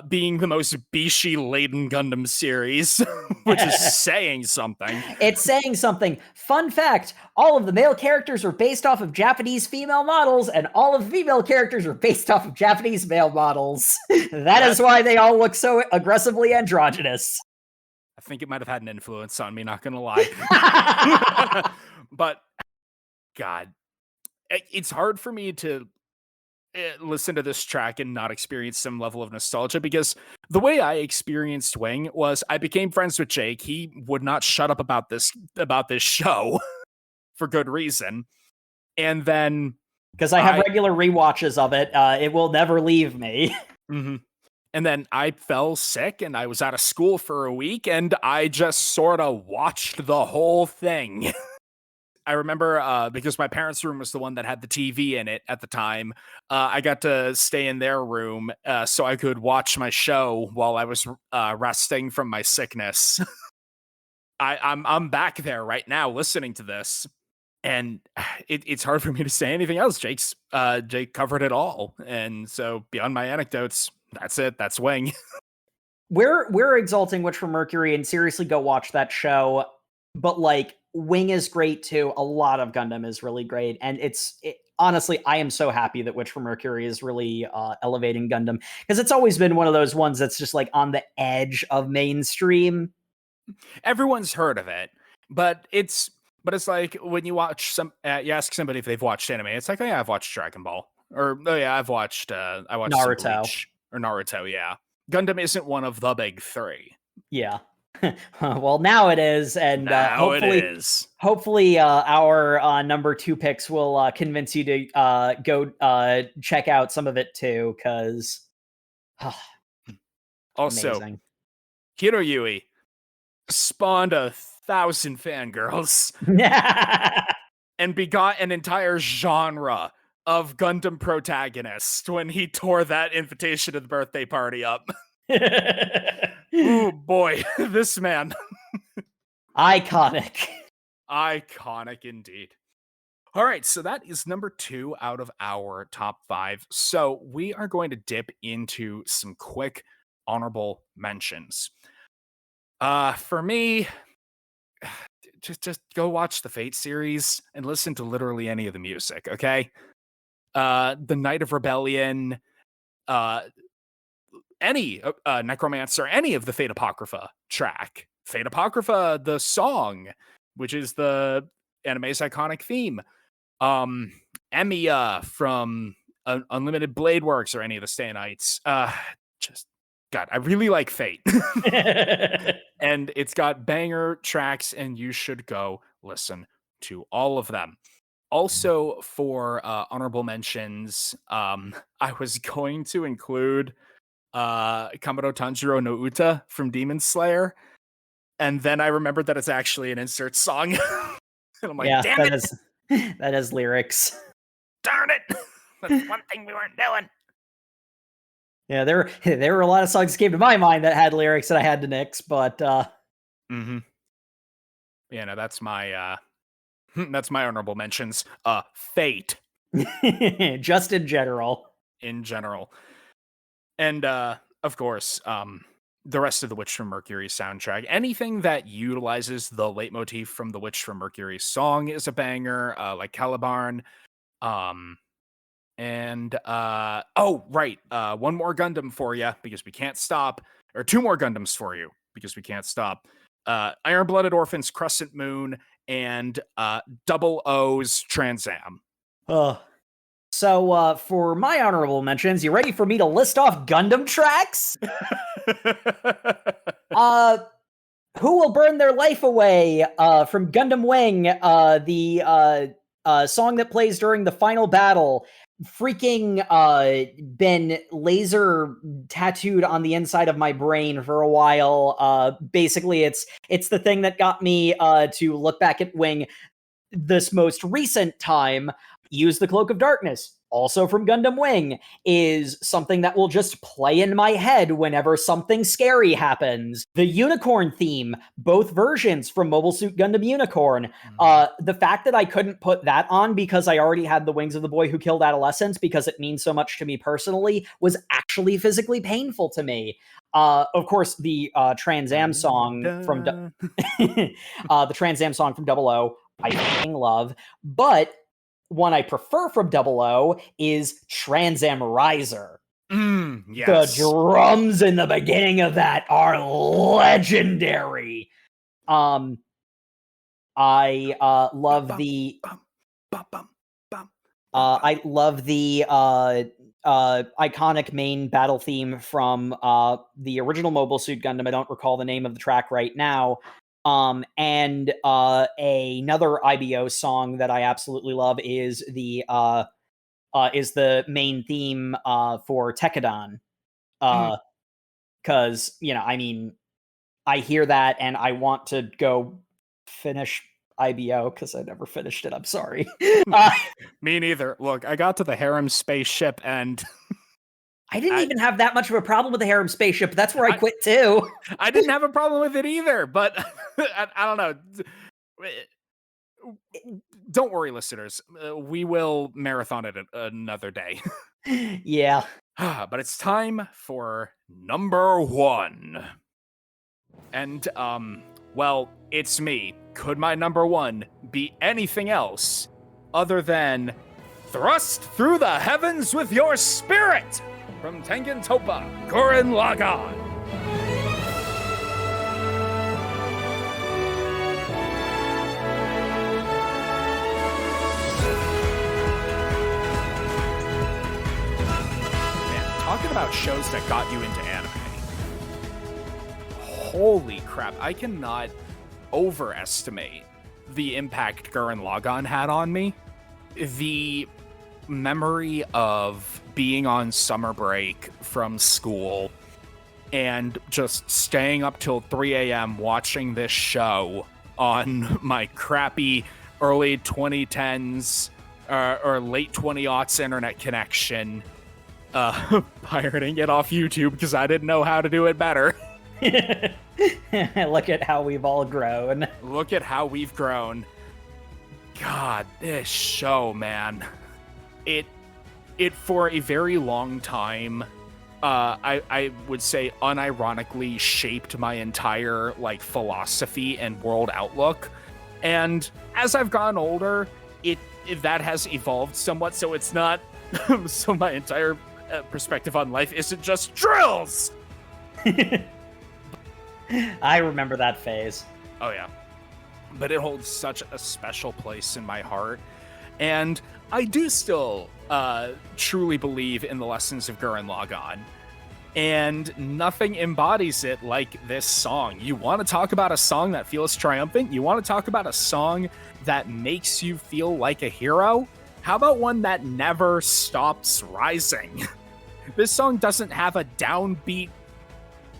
Speaker 1: Being the most Bishi-laden Gundam series, which is saying something.
Speaker 2: It's saying something. Fun fact, all of the male characters are based off of Japanese female models, and all of the female characters are based off of Japanese male models. That is why they all look so aggressively androgynous.
Speaker 1: think it might have had an influence on me, not gonna lie. But God, it's hard for me to listen to this track and not experience some level of nostalgia, because the way I experienced Wing was I became friends with Jake. He would not shut up about this show for good reason. And then
Speaker 2: because I have regular rewatches of it, it will never leave me.
Speaker 1: Mm-hmm. And then I fell sick and I was out of school for a week and I just sort of watched the whole thing. I remember because my parents' room was the one that had the TV in it at the time. I got to stay in their room so I could watch my show while I was resting from my sickness. I'm back there right now listening to this, and it's hard for me to say anything else. Jake covered it all, and so beyond my anecdotes, that's it. That's Wing.
Speaker 2: We're exalting Witch from Mercury, and seriously, go watch that show. But like, Wing is great too. A lot of Gundam is really great, and honestly, I am so happy that Witch from Mercury is really elevating Gundam, because it's always been one of those ones that's just like on the edge of mainstream.
Speaker 1: Everyone's heard of it, but it's like when you watch you ask somebody if they've watched anime, it's like, oh yeah, I've watched Dragon Ball, or oh yeah, I watched
Speaker 2: Naruto
Speaker 1: or Naruto. Yeah, Gundam isn't one of the big three.
Speaker 2: Yeah. Well, now it is, and hopefully our number 2 picks will convince you to go check out some of it too, because
Speaker 1: also
Speaker 2: amazing.
Speaker 1: Hiroyui spawned 1,000 fangirls and begot an entire genre of Gundam protagonists when he tore that invitation to the birthday party up. Oh boy, this man.
Speaker 2: Iconic
Speaker 1: Indeed. All right, so that is number 2 out of our top 5. So we are going to dip into some quick honorable mentions. For me, just go watch the Fate series and listen to literally any of the music, okay? The Night of Rebellion, any Necromancer, any of the Fate Apocrypha track. Fate Apocrypha, the song, which is the anime's iconic theme. Emiya from Unlimited Blade Works, or any of the Stay Nights. Just, God, I really like Fate. And it's got banger tracks, and you should go listen to all of them. Also, for honorable mentions, I was going to include Kamado Tanjiro no Uta from Demon Slayer, and then I remembered that it's actually an insert song. And I'm like, yeah, damn it!
Speaker 2: That is lyrics.
Speaker 1: Darn it! That's one thing we weren't doing.
Speaker 2: Yeah, there were a lot of songs that came to my mind that had lyrics that I had to nix, but
Speaker 1: yeah, no, that's my honorable mentions. Fate.
Speaker 2: Just in general.
Speaker 1: In general. And of course, the rest of the Witch from Mercury soundtrack. Anything that utilizes the leitmotif from the Witch from Mercury song is a banger, like Calibarn. And oh, right. One more Gundam for you, because we can't stop. Or 2 more Gundams for you, because we can't stop. Iron-Blooded Orphans, Crescent Moon, and Double O's Trans Am.
Speaker 2: So for my honorable mentions, you ready for me to list off Gundam tracks? Who Will Burn Their Life Away from Gundam Wing, the song that plays during the final battle. Freaking been laser tattooed on the inside of my brain for a while. Basically, it's the thing that got me to look back at Wing this most recent time. Use the Cloak of Darkness, also from Gundam Wing, is something that will just play in my head whenever something scary happens. The Unicorn theme, both versions from Mobile Suit Gundam Unicorn. The fact that I couldn't put that on because I already had the Wings of the Boy Who Killed Adolescence, because it means so much to me personally, was actually physically painful to me. Of course, the Trans Am song from the Trans Am song from Double O, I fucking love. But one I prefer from Double O is Trans Am Riser. The
Speaker 1: Yes.
Speaker 2: drums in the beginning of that are legendary. I love the
Speaker 1: Bum, bum, bum, bum,
Speaker 2: I love the iconic main battle theme from the original Mobile Suit Gundam. I don't recall the name of the track right now. And another IBO song that I absolutely love is the main theme for Tekkadan. Because I mean, I hear that and I want to go finish IBO because I never finished it. I'm sorry.
Speaker 1: Me neither. Look, I got to the harem spaceship and
Speaker 2: I didn't even have that much of a problem with the harem spaceship. But that's where I
Speaker 1: I-
Speaker 2: quit too.
Speaker 1: I didn't have a problem with it either, but I don't know. Don't worry, listeners. We will marathon it another day.
Speaker 2: Yeah.
Speaker 1: But it's time for number 1. And, well, it's me. Could my number 1 be anything else other than Thrust Through the Heavens with Your Spirit from Tengen Toppa Gurren Lagann? Man, talking about shows that got you into anime. Holy crap, I cannot overestimate the impact Gurren Lagann had on me. The memory of being on summer break from school and just staying up till 3 a.m. watching this show on my crappy early 2010s or late 20aughts internet connection, pirating it off YouTube because I didn't know how to do it better.
Speaker 2: Look at how we've all grown.
Speaker 1: Look at how we've grown. God, this show, man. It for a very long time, I would say unironically shaped my entire philosophy and world outlook. And as I've gotten older, that has evolved somewhat, so it's not so my entire perspective on life isn't just drills.
Speaker 2: I remember that phase.
Speaker 1: Oh yeah. But it holds such a special place in my heart. And I do still truly believe in the lessons of Gurren Lagann. And nothing embodies it like this song. You want to talk about a song that feels triumphant? You want to talk about a song that makes you feel like a hero? How about one that never stops rising? This song doesn't have a downbeat.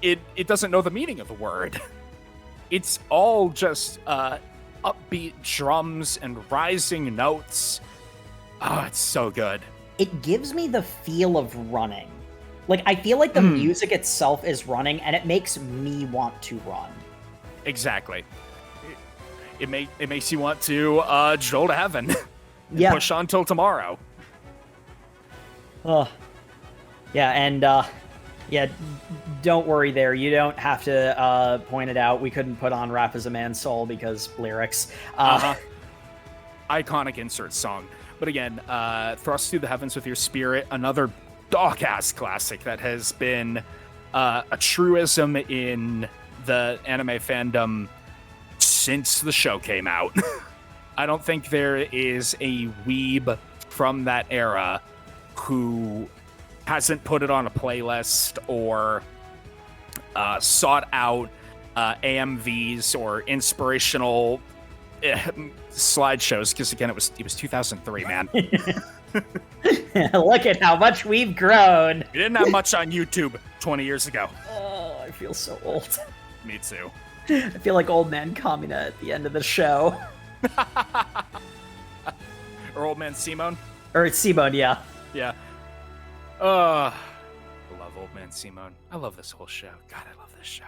Speaker 1: It doesn't know the meaning of the word. It's all just upbeat drums and rising notes. Oh, it's so good.
Speaker 2: It gives me the feel of running. I feel like the music itself is running, and it makes me want to run.
Speaker 1: Exactly. It makes you want to drill to heaven. And push on till tomorrow.
Speaker 2: Oh. Yeah, and don't worry there. You don't have to point it out. We couldn't put on Rap as a Man's Soul because lyrics.
Speaker 1: Iconic insert song. But again, Thrust Through the Heavens with Your Spirit, another dog-ass classic that has been a truism in the anime fandom since the show came out. I don't think there is a weeb from that era who hasn't put it on a playlist or sought out AMVs or inspirational slideshows, because again, it was 2003, man.
Speaker 2: Look at how much we've grown.
Speaker 1: We didn't have much on YouTube 20 years ago.
Speaker 2: Oh, I feel so old.
Speaker 1: Me too.
Speaker 2: I feel like old man Kamina at the end of the show.
Speaker 1: Or Old Man Simone.
Speaker 2: Or it's Simone, yeah.
Speaker 1: Yeah. I love Old Man Simone. I love this whole show. God, I love this show.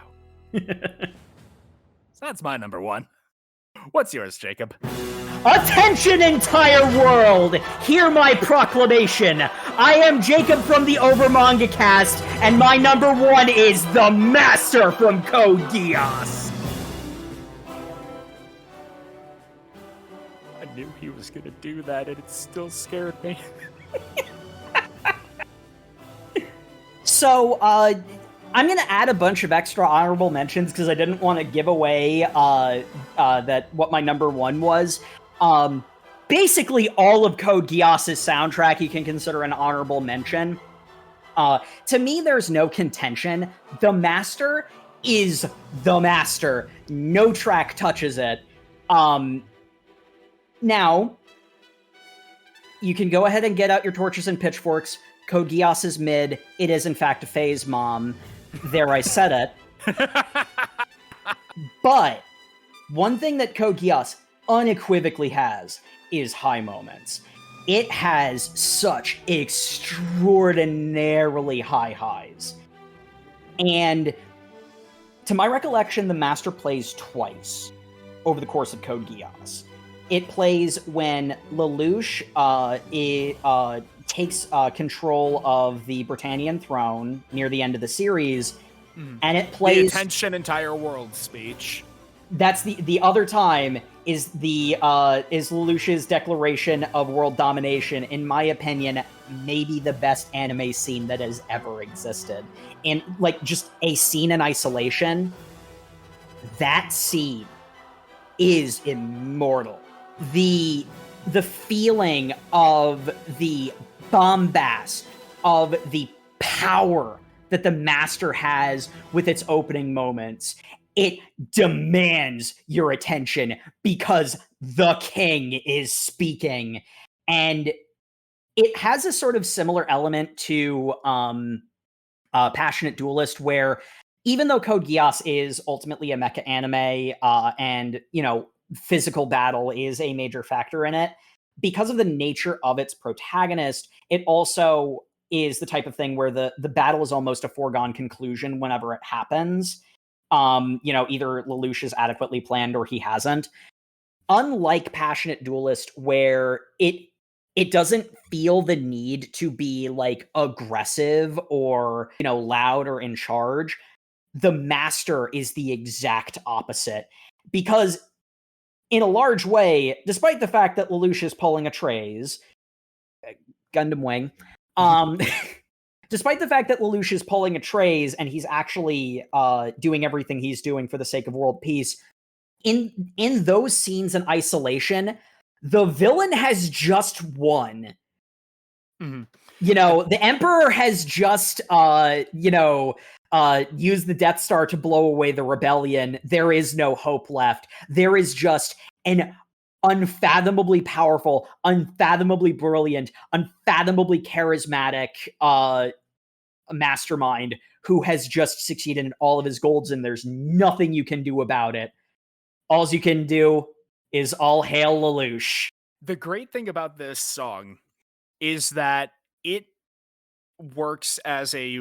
Speaker 1: So that's my number 1. What's yours, Jacob?
Speaker 2: Attention, entire world! Hear my proclamation. I am Jacob from the OverMangaCast, and my number 1 is the Master from Code Geass.
Speaker 1: I knew he was gonna do that, and it still scared me.
Speaker 2: So, I'm gonna add a bunch of extra honorable mentions because I didn't want to give away that what my number one was. Basically, all of Code Geass's soundtrack you can consider an honorable mention. To me, there's no contention. The master is the master. No track touches it. Now, you can go ahead and get out your torches and pitchforks. Code Geass is mid. It is, in fact, a phase, Mom. There, I said it. But one thing that Code Geass unequivocally has is high moments. It has such extraordinarily high highs. And to my recollection, the Master plays twice over the course of Code Geass. It plays when Lelouch takes control of the Britannian throne near the end of the series, and it plays...
Speaker 1: The attention entire world speech.
Speaker 2: That's the other time is Lelouch's declaration of world domination. In my opinion, maybe the best anime scene that has ever existed. And like just a scene in isolation, that scene is immortal. The feeling of the bombast, of the power that the Master has with its opening moments. It demands your attention because the king is speaking. And it has a sort of similar element to Passionate Duelist, where even though Code Geass is ultimately a mecha anime, and, you know, physical battle is a major factor in it, because of the nature of its protagonist, it also is the type of thing where the battle is almost a foregone conclusion whenever it happens. You know, either Lelouch is adequately planned or he hasn't. Unlike Passionate Duelist, where it doesn't feel the need to be like aggressive or, you know, loud or in charge, the Master is the exact opposite. Because in a large way, despite the fact that Lelouch is pulling a Trays, Gundam Wing, despite the fact that Lelouch is pulling a Trays and he's actually doing everything he's doing for the sake of world peace, in those scenes in isolation, the villain has just won.
Speaker 1: Mm-hmm.
Speaker 2: You know, the Emperor has just, used the Death Star to blow away the rebellion. There is no hope left. There is just an unfathomably powerful, unfathomably brilliant, unfathomably charismatic mastermind who has just succeeded in all of his goals, and there's nothing you can do about it. All you can do is all hail Lelouch.
Speaker 1: The great thing about this song is that it works as a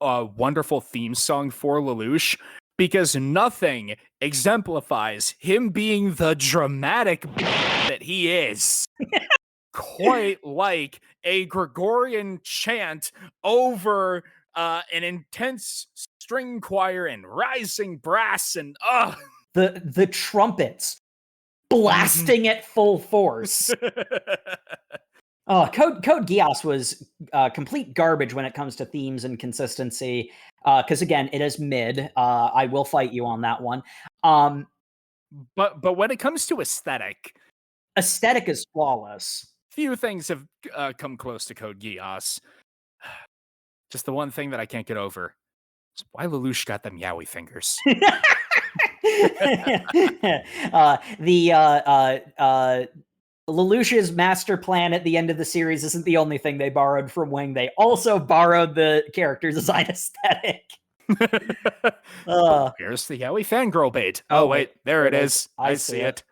Speaker 1: wonderful theme song for Lelouch, because nothing exemplifies him being the dramatic that he is quite like a Gregorian chant over an intense string choir and rising brass and
Speaker 2: the trumpets blasting at full force. Code Geass was complete garbage when it comes to themes and consistency. Because again, it is mid. I will fight you on that one.
Speaker 1: But when it comes to aesthetic
Speaker 2: is flawless.
Speaker 1: Few things have come close to Code Geass. Just the one thing that I can't get over is why Lelouch got them yaoi fingers.
Speaker 2: Lelouch's master plan at the end of the series isn't the only thing they borrowed from Wing. They also borrowed the character design aesthetic.
Speaker 1: Here's the yaoi fangirl bait. Oh wait, there it is. I see it.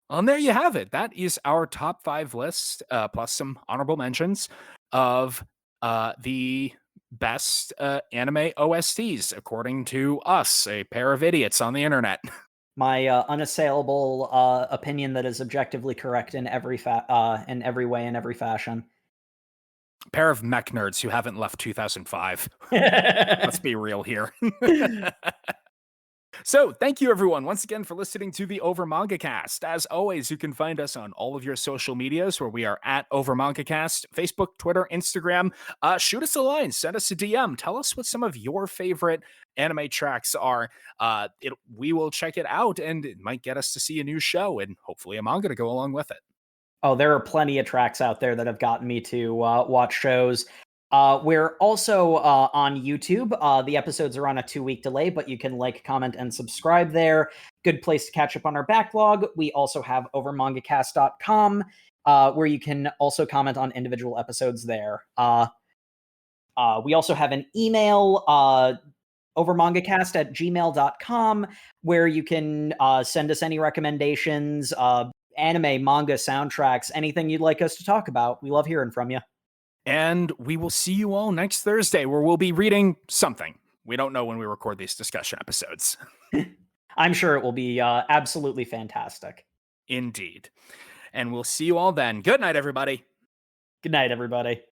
Speaker 1: And there you have it. That is our top 5 list, plus some honorable mentions of the best anime OSTs, according to us, a pair of idiots on the internet.
Speaker 2: My unassailable opinion that is objectively correct in every way, in every fashion.
Speaker 1: A pair of mech nerds who haven't left 2005. Let's be real here. So, thank you everyone once again for listening to the OverMangaCast. As always, you can find us on all of your social medias where we are at OverMangaCast, Facebook, Twitter, Instagram. Shoot us a line, send us a DM, tell us what some of your favorite anime tracks are. We will check it out, and it might get us to see a new show and hopefully a manga to go along with it.
Speaker 2: Oh, there are plenty of tracks out there that have gotten me to watch shows. We're also on YouTube. The episodes are on a 2-week delay, but you can like, comment, and subscribe there. Good place to catch up on our backlog. We also have overmangacast.com, where you can also comment on individual episodes there. We also have an email, overmangacast@gmail.com, where you can send us any recommendations, anime, manga, soundtracks, anything you'd like us to talk about. We love hearing from you.
Speaker 1: And we will see you all next Thursday where we'll be reading something. We don't know when we record these discussion episodes.
Speaker 2: I'm sure it will be absolutely fantastic.
Speaker 1: Indeed. And we'll see you all then. Good night, everybody.
Speaker 2: Good night, everybody.